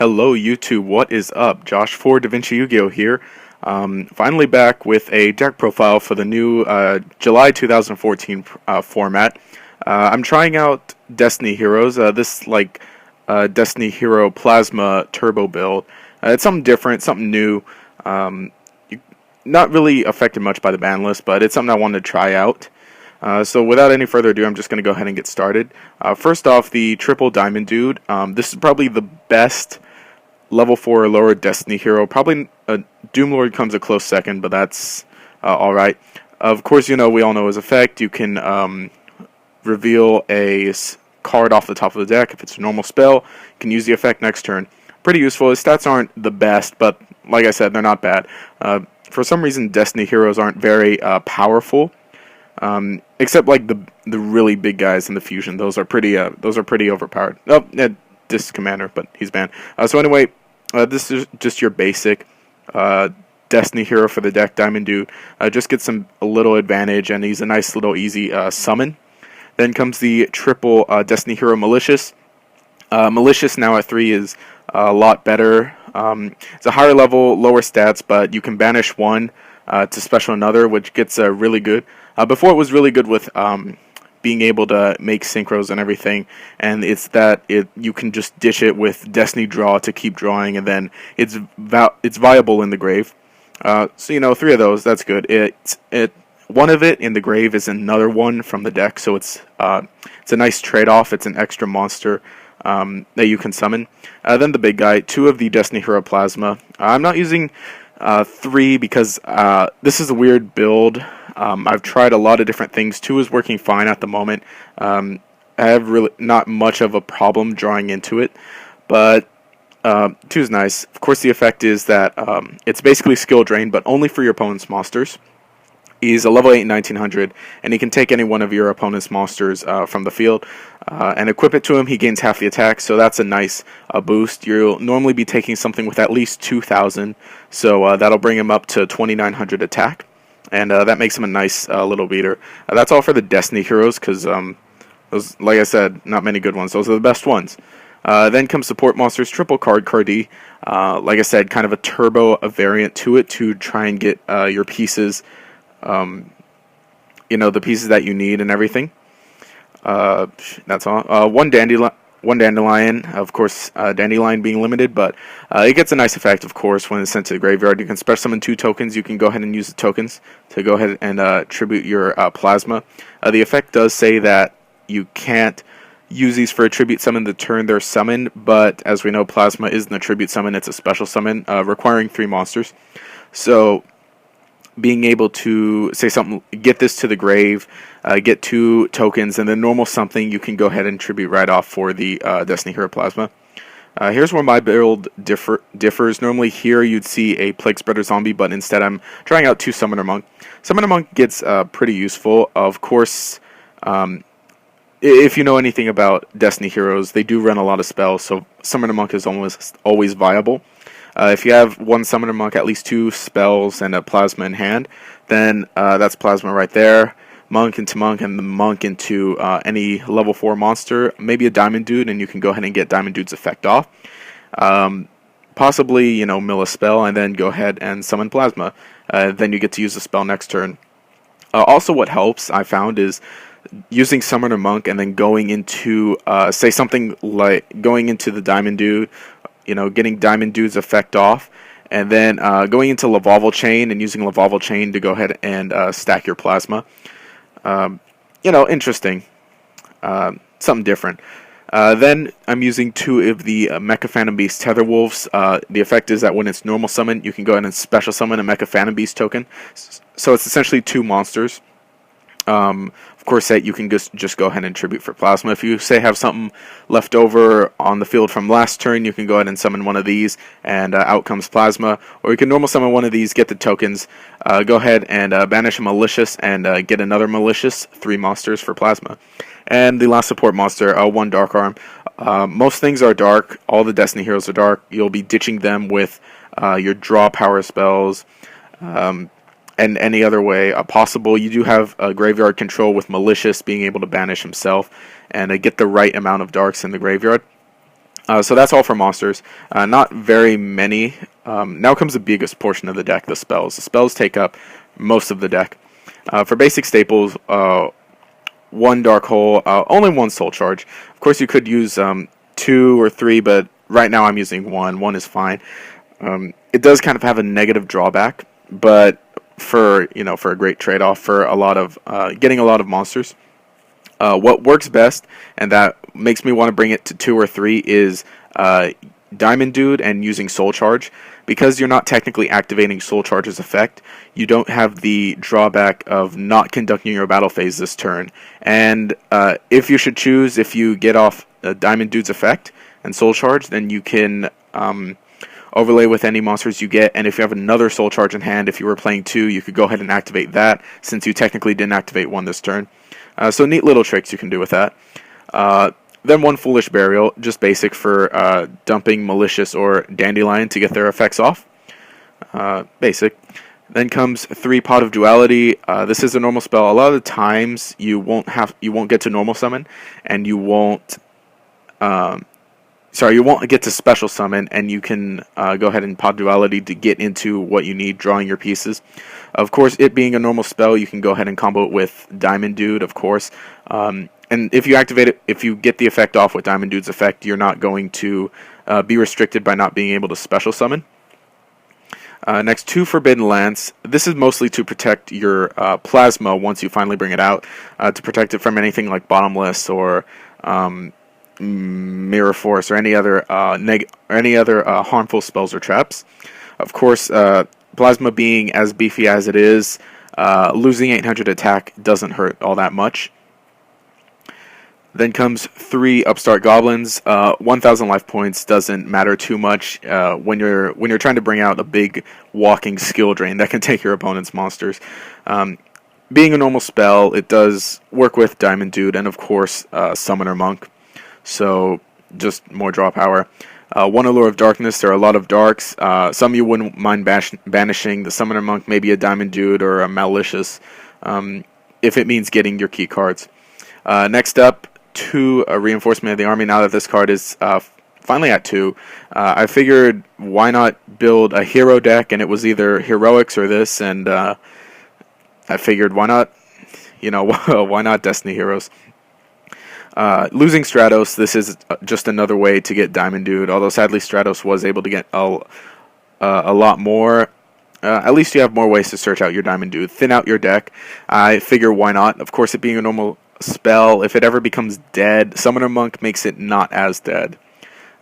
Hello YouTube, what is up? Josh for DaVinci Yu-Gi-Oh here. Finally back with a deck profile for the new July 2014 format. I'm trying out Destiny Heroes, Destiny Hero Plasma Turbo build. It's something different, something new. Not really affected much by the ban list, but it's something I wanted to try out. So without any further ado, I'm just going to go ahead and get started. First off, the Triple Diamond Dude. This is probably the best level 4 or lower Destiny hero. Probably Doomlord comes a close second, but that's alright. Of course, we all know his effect. You can reveal a card off the top of the deck. If it's a normal spell, you can use the effect next turn. Pretty useful. His stats aren't the best, but like I said, they're not bad. For some reason, Destiny heroes aren't very powerful. Except like the really big guys in the fusion, those are pretty overpowered. Oh, this commander, but he's banned. So anyway, this is just your basic Destiny hero for the deck, Diamond Dude. Just gets a little advantage, and he's a nice little easy summon. Then comes the triple Destiny hero Malicious. Malicious now at 3 is a lot better. It's a higher level, lower stats, but you can banish one to special another, which gets really good. Before it was really good with being able to make synchros and everything, and it's that you can just dish it with Destiny Draw to keep drawing, and then it's viable in the grave. So 3 of those, that's good. One of it in the grave is another one from the deck, so it's a nice trade-off. It's an extra monster that you can summon. Then the big guy, 2 of the Destiny Hero Plasma. I'm not using 3 because this is a weird build. I've tried a lot of different things. 2 is working fine at the moment. I have really not much of a problem drawing into it, but 2 is nice. Of course, the effect is that it's basically skill drain, but only for your opponent's monsters. He's a level 8 1900, and he can take any one of your opponent's monsters from the field and equip it to him. He gains half the attack, so that's a nice boost. You'll normally be taking something with at least 2000, so that'll bring him up to 2900 attack, and that makes him a nice little beater. That's all for the Destiny heroes, because those, like I said, not many good ones. Those are the best ones. Then comes support monsters, triple Cardi. Like I said, kind of a turbo variant to it to try and get your pieces. The pieces that you need and everything. That's all. One dandelion, of course, dandelion being limited, but it gets a nice effect, of course, when it's sent to the graveyard. You can special summon 2 tokens. You can go ahead and use the tokens to go ahead and tribute your plasma. The effect does say that you can't use these for a tribute summon the turn they're summoned, but as we know, plasma isn't a tribute summon, it's a special summon requiring 3 monsters. So being able to say something, get this to the grave, get 2 tokens, and then normal something, you can go ahead and tribute right off for the Destiny Hero Plasma. Here's where my build differs. Normally here you'd see a Plague Spreader Zombie, but instead I'm trying out 2 Summoner Monk. Summoner Monk gets pretty useful. Of course, if you know anything about Destiny Heroes, they do run a lot of spells, so Summoner Monk is almost always viable. If you have 1 Summoner Monk, at least 2 spells, and a Plasma in hand, then that's Plasma right there. Monk into Monk, and the Monk into any level 4 monster, maybe a Diamond Dude, and you can go ahead and get Diamond Dude's effect off. Possibly, mill a spell, and then go ahead and summon Plasma. Then you get to use the spell next turn. Also, what helps, I found, is using Summoner Monk and then going into, say something like going into the Diamond Dude, getting Diamond Dude's effect off, and then going into Lavalval Chain and using Lavalval Chain to go ahead and stack your plasma. Interesting. Something different. Then I'm using 2 of the Mecha Phantom Beast Tether Wolves. The effect is that when it's normal summon, you can go ahead and special summon a Mecha Phantom Beast token. So it's essentially 2 monsters. Of course, that you can just go ahead and tribute for plasma. If you say have something left over on the field from last turn, you can go ahead and summon one of these, and out comes plasma. Or you can normal summon one of these, get the tokens, go ahead and banish a malicious, and get another malicious, 3 monsters for plasma. And the last support monster, 1 Dark Arm. Most things are dark. All the Destiny heroes are dark. You'll be ditching them with your draw power spells. And any other way possible. You do have graveyard control with Malicious being able to banish himself and get the right amount of darks in the graveyard. So that's all for monsters. Not very many. Now comes the biggest portion of the deck, the spells. The spells take up most of the deck. For basic staples, one Dark Hole, only one Soul Charge. Of course, you could use 2 or 3, but right now I'm using 1. 1 is fine. It does kind of have a negative drawback, but for a great trade-off for a lot of getting a lot of monsters. What works best, and that makes me want to bring it to 2 or 3, is Diamond Dude and using Soul Charge. Because you're not technically activating Soul Charge's effect, you don't have the drawback of not conducting your battle phase this turn. And if you should choose, if you get off Diamond Dude's effect and Soul Charge, then you can overlay with any monsters you get. And if you have another Soul Charge in hand, if you were playing 2, you could go ahead and activate that, since you technically didn't activate 1 this turn. So neat little tricks you can do with that. Then one Foolish Burial, just basic for dumping Malicious or Dandelion to get their effects off. Basic. Then comes 3 Pot of Duality. This is a normal spell. A lot of the times you won't get to normal summon, and you won't get to special summon, and you can go ahead and Pot Duality to get into what you need, drawing your pieces. Of course, it being a normal spell, you can go ahead and combo it with Diamond Dude, of course. And if you activate it, if you get the effect off with Diamond Dude's effect, you're not going to be restricted by not being able to special summon. Next, 2 Forbidden Lance. This is mostly to protect your Plasma once you finally bring it out, to protect it from anything like Bottomless or Mirror Force or any other harmful spells or traps. Of course, Plasma being as beefy as it is, losing 800 attack doesn't hurt all that much. Then comes 3 Upstart Goblins. 1,000 life points doesn't matter too much when you're trying to bring out a big walking skill drain that can take your opponent's monsters. Being a normal spell, it does work with Diamond Dude and of course Summoner Monk. So just more draw power. 1 Allure of Darkness. There are a lot of darks. Some you wouldn't mind banishing. The Summoner Monk, maybe a Diamond Dude or a Malicious, if it means getting your key cards. Next up, 2 Reinforcement of the Army. Now that this card is finally at 2, I figured why not build a hero deck, and it was either Heroics or this, and I figured why not, why not Destiny Heroes. Losing Stratos, this is just another way to get Diamond Dude, although sadly Stratos was able to get a lot more. At least you have more ways to search out your Diamond Dude. Thin out your deck. I figure why not. Of course, it being a normal spell, if it ever becomes dead, Summoner Monk makes it not as dead.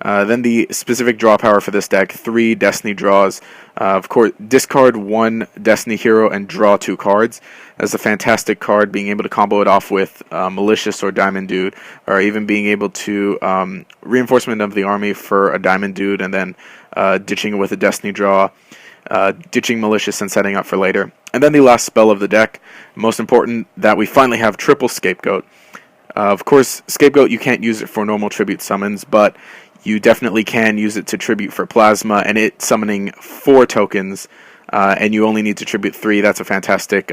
Then the specific draw power for this deck, 3 Destiny draws. Of course, discard 1 Destiny hero and draw 2 cards. That's a fantastic card, being able to combo it off with Malicious or Diamond Dude, or even being able to Reinforcement of the Army for a Diamond Dude and then ditching it with a Destiny draw, ditching Malicious and setting up for later. And then the last spell of the deck, most important, that we finally have triple Scapegoat. Of course, Scapegoat, you can't use it for normal tribute summons, but you definitely can use it to tribute for Plasma, and it summoning 4 tokens, and you only need to tribute 3. That's a fantastic,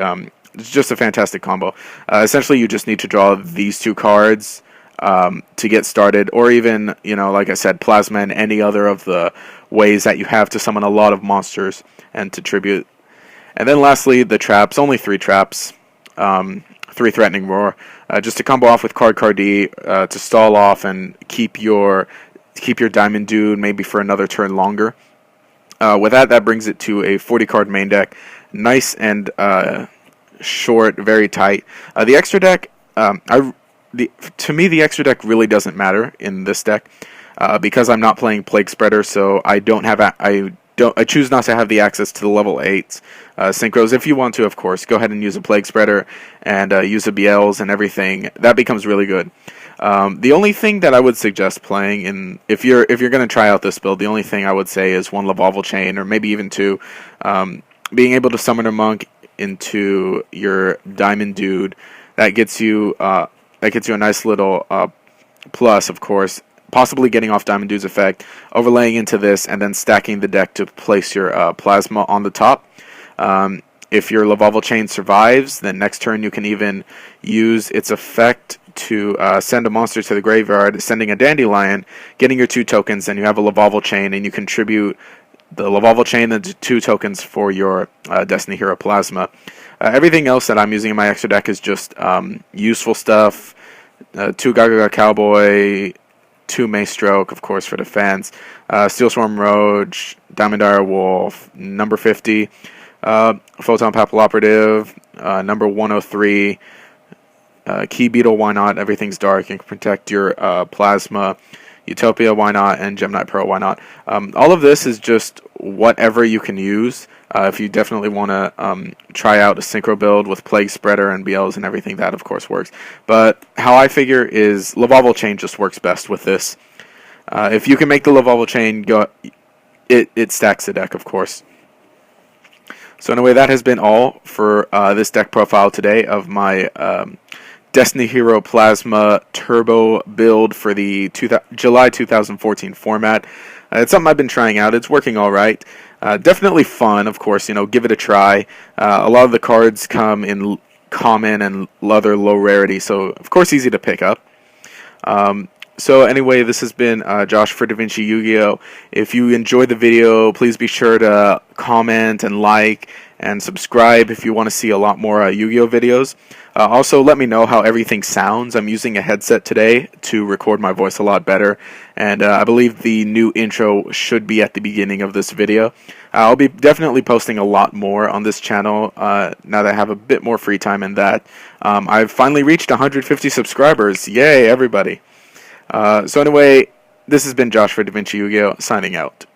it's just a fantastic combo. Essentially, you just need to draw these 2 cards to get started, or even, like I said, Plasma and any other of the ways that you have to summon a lot of monsters and to tribute. And then lastly, the traps, only 3 traps, 3 Threatening Roar, just to combo off with Card-D, to stall off and keep your Diamond Dude maybe for another turn longer. With that brings it to a 40-card main deck. Nice and short, very tight. The extra deck, to me, the extra deck really doesn't matter in this deck because I'm not playing Plague Spreader, so I choose not to have the access to the level 8s. Synchros, if you want to, of course, go ahead and use a Plague Spreader and use a BLs and everything. That becomes really good. The only thing that I would suggest playing, if you're going to try out this build, the only thing I would say is 1 Lavalval Chain, or maybe even 2. Being able to summon a monk into your Diamond Dude, that gets you a nice little plus, of course. Possibly getting off Diamond Dude's effect, overlaying into this, and then stacking the deck to place your Plasma on the top. If your Lavalval Chain survives, then next turn you can even use its effect to send a monster to the graveyard, sending a Dandelion, getting your 2 tokens, and you have a Lavalval Chain, and you contribute the Lavalval Chain and 2 tokens for your Destiny Hero Plasma. Everything else that I'm using in my extra deck is just useful stuff. 2 Gaga Cowboy, 2 Maystroke, of course, for defense. Steel Swarm Roach, Diamond Dire Wolf, number 50. Photon Papilloperative, number 103. Key Beetle, why not? Everything's dark and can protect your Plasma. Utopia, why not? And Gemini Pearl, why not? All of this is just whatever you can use. If you definitely want to try out a synchro build with Plague Spreader and BLs and everything, that of course works. But how I figure is Lavalval Chain just works best with this. If you can make the Lavalval Chain go, it stacks the deck, of course. So anyway, that has been all for this deck profile today of my Destiny Hero Plasma Turbo build for the July 2014 format. It's something I've been trying out. It's working all right. Definitely fun, of course. Give it a try. A lot of the cards come in common and other low rarity, so of course easy to pick up. So anyway, this has been Josh for DaVinci Yu-Gi-Oh! If you enjoyed the video, please be sure to comment and like and subscribe if you want to see a lot more Yu-Gi-Oh! Videos. Also, let me know how everything sounds. I'm using a headset today to record my voice a lot better, and I believe the new intro should be at the beginning of this video. I'll be definitely posting a lot more on this channel now that I have a bit more free time in that. I've finally reached 150 subscribers. Yay, everybody. So anyway, this has been Josh for DaVinci Yu-Gi-Oh! Signing out.